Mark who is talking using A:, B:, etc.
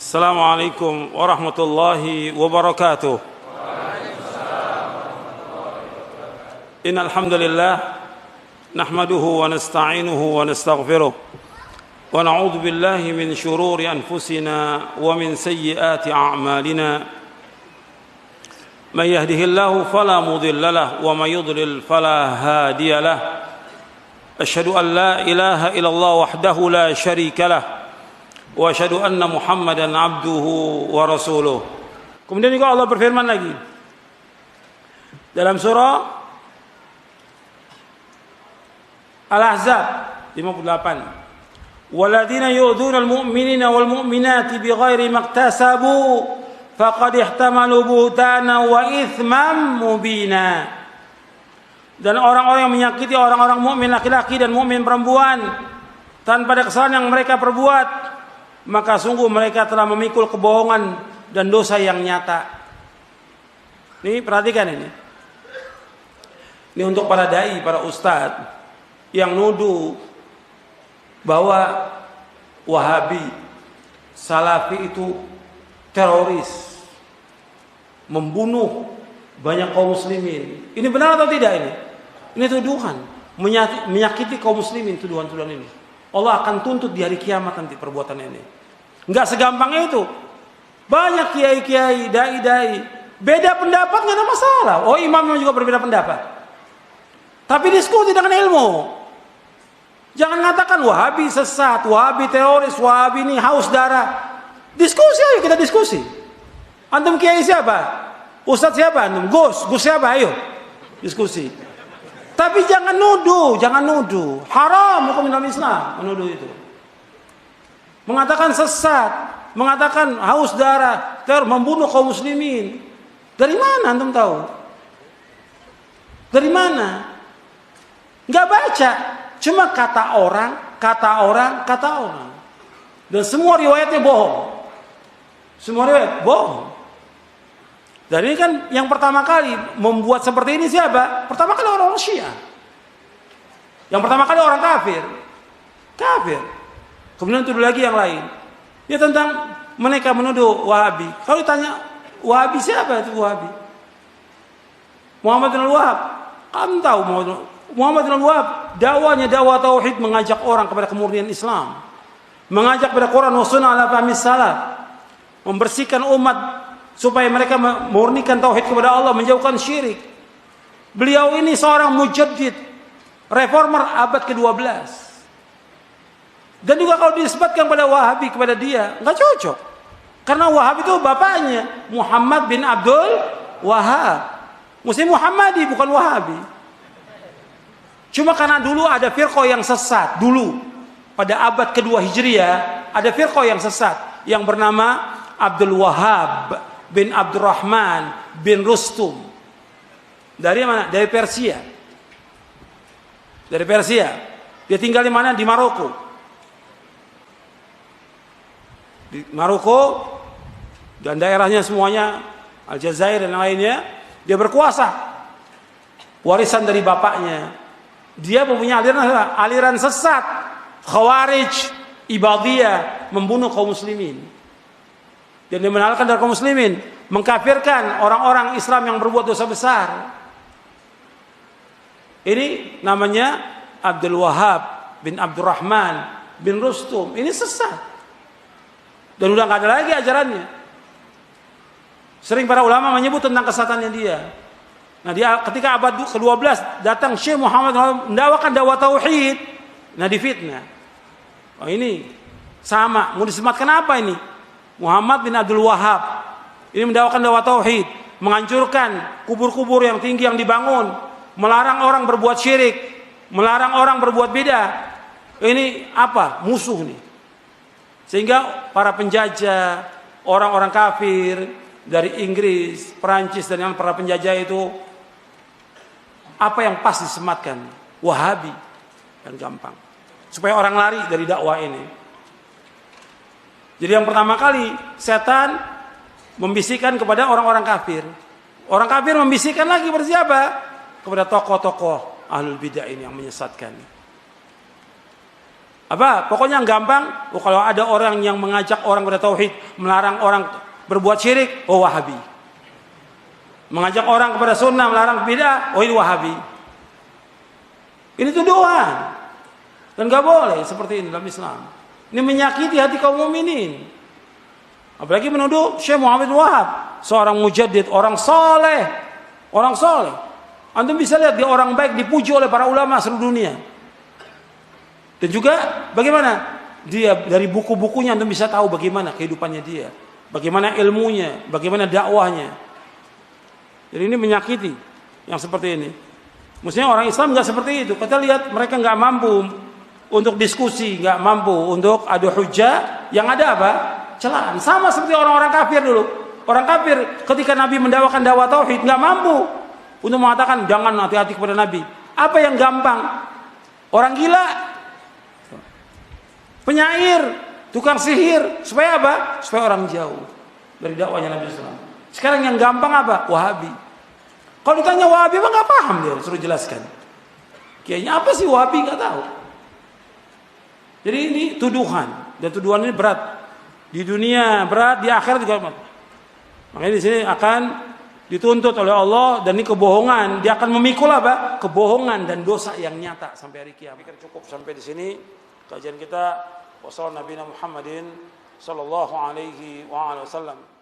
A: Assalamualaikum warahmatullahi wabarakatuh. Innal hamdalillah nahmaduhu wa nasta'inuhu wa nastaghfiruh wa na'udzu billahi min shururi anfusina wa min sayyiati a'malina. Man yahdihillahu fala mudilla lahu wa man yudlil fala hadiya lahu. Asyhadu an la ilaha illallah wahdahu la syarika lahu wa asyhadu anna Muhammadan abduhu wa rasuluh. Kemudian juga Allah berfirman lagi dalam surah Al-Ahzab 58. Walladzina yu'dzuna al-mu'minina wal mu'minati bighairi maktasabu faqad ihtamalu buhtanan wa itsman mubina. Dan orang-orang yang menyakiti orang-orang mukmin laki-laki dan mukmin perempuan tanpa ada kesalahan yang mereka perbuat, maka sungguh mereka telah memikul kebohongan dan dosa yang nyata. Ini perhatikan ini. Ini untuk para dai, para ustadz yang nuduh bahwa Wahabi, Salafi itu teroris, membunuh banyak kaum muslimin. Ini benar atau tidak ini? Ini tuduhan, menyakiti kaum muslimin, tuduhan-tuduhan ini. Allah akan tuntut di hari kiamat nanti perbuatan ini. Enggak segampang itu. Banyak kiai-kiai, dai-dai, beda pendapat enggak ada masalah. Oh, imamnya juga berbeda pendapat. Tapi diskusi dengan ilmu. Jangan mengatakan Wahabi sesat, Wahabi teroris, Wahabi ini haus darah. Diskusi ayo, kita diskusi. Antum kiai siapa? Ustadz siapa antum? Gus siapa? Ayo diskusi. Tapi jangan nuduh, haram hukum dalam Islam menuduh itu. Mengatakan sesat, mengatakan haus darah, teror, membunuh kaum muslimin. Dari mana antum tahu? Dari mana? Enggak baca, cuma kata orang. Dan semua riwayatnya bohong. Semua riwayat bohong. Dan ini kan yang pertama kali membuat seperti ini siapa? Pertama kali orang Syiah. Yang pertama kali orang kafir. Kemudian tuduh lagi yang lain. Ya tentang mereka menuduh Wahabi. Kalau ditanya Wahabi siapa itu Wahabi? Muhammad bin Al-Wahhab. Kamu tahu Muhammad bin Al-Wahhab dakwanya dakwah tauhid, mengajak orang kepada kemurnian Islam. Mengajak kepada Quran wa sunnah ala fahmi salaf. Membersihkan umat supaya mereka memurnikan tauhid kepada Allah, menjauhkan syirik. Beliau ini seorang mujaddid, reformer abad ke-12. Dan juga kalau disebutkan pada Wahabi kepada dia, enggak cocok. Karena Wahhab itu bapaknya Muhammad bin Abdul Wahhab. Mesti Muhammadi bukan Wahabi. Cuma karena dulu ada firqah yang sesat dulu pada abad kedua Hijriah, ada firqah yang sesat yang bernama Abdul Wahhab bin Abdurrahman bin Rustum. Dari mana? Dari Persia. Dia tinggal di mana? Di Maroko. Di Maroko dan daerahnya semuanya, Aljazair dan lainnya, dia berkuasa. Warisan dari bapaknya. Dia mempunyai aliran sesat, Khawarij, Ibadiyah, membunuh kaum muslimin. Dan dia menalkan dari kaum muslimin, mengkafirkan orang-orang Islam yang berbuat dosa besar. Ini namanya Abdul Wahhab bin Abdurrahman bin Rustum. Ini sesat. Dan udah gak ada lagi ajarannya. Sering para ulama menyebut tentang kesesatannya dia. Nah, dia ketika abad ke-12 datang Syekh Muhammad mendakwakan dakwah tauhid. Nah, difitnah. Oh, ini sama, mau disematkan apa ini? Muhammad bin Abdul Wahhab ini mendakwakan dakwah tauhid, menghancurkan kubur-kubur yang tinggi yang dibangun, melarang orang berbuat syirik, melarang orang berbuat bidah. Ini apa? Musuh nih. Sehingga para penjajah, orang-orang kafir dari Inggris, Perancis dan yang para penjajah itu, apa yang pas disematkan? Wahabi. Dan gampang. Supaya orang lari dari dakwah ini. Jadi yang pertama kali setan membisikkan kepada orang-orang kafir. Orang kafir membisikkan lagi kepada siapa? Kepada tokoh-tokoh ahlul bidah ini yang menyesatkan. Apa? Pokoknya yang gampang, kalau ada orang yang mengajak orang pada tauhid, melarang orang berbuat syirik, oh Wahabi. Mengajak orang kepada sunnah, melarang bid'ah, oh ini Wahabi. Ini tuduhan. Dan gak boleh seperti ini dalam Islam. Ini menyakiti hati kaum mukminin. Apalagi menuduh Syekh Muhammad Wahab, seorang mujaddid, orang soleh. Orang soleh. Antum bisa lihat dia orang baik, dipuji oleh para ulama seluruh dunia. Dan juga bagaimana dia dari buku-bukunya antum bisa tahu bagaimana kehidupannya dia, bagaimana ilmunya, bagaimana dakwahnya. Jadi ini menyakiti yang seperti ini. Mestinya orang Islam nggak seperti itu. Kita lihat mereka nggak mampu untuk diskusi, nggak mampu untuk adu hujjah. Yang ada apa? Celaan. Sama seperti orang-orang kafir dulu. Orang kafir ketika Nabi mendakwakan dakwah tauhid nggak mampu untuk mengatakan jangan hati-hati kepada Nabi. Apa yang gampang? Orang gila, penyair, tukang sihir, supaya apa? Supaya orang jauh dari dakwahnya Nabi SAW. Sekarang yang gampang apa? Wahabi. Kalau ditanya Wahabi, emang nggak paham dia, suruh jelaskan. Kayaknya apa sih Wahabi, nggak tahu. Jadi ini tuduhan, dan tuduhan ini berat di dunia, berat di akhirat juga. Makanya di sini akan dituntut oleh Allah, dan ini kebohongan. Dia akan memikul apa? Kebohongan dan dosa yang nyata sampai hari kiamat. Cukup sampai di sini kajian kita. Wassalamualaikum warahmatullahi wabarakatuh.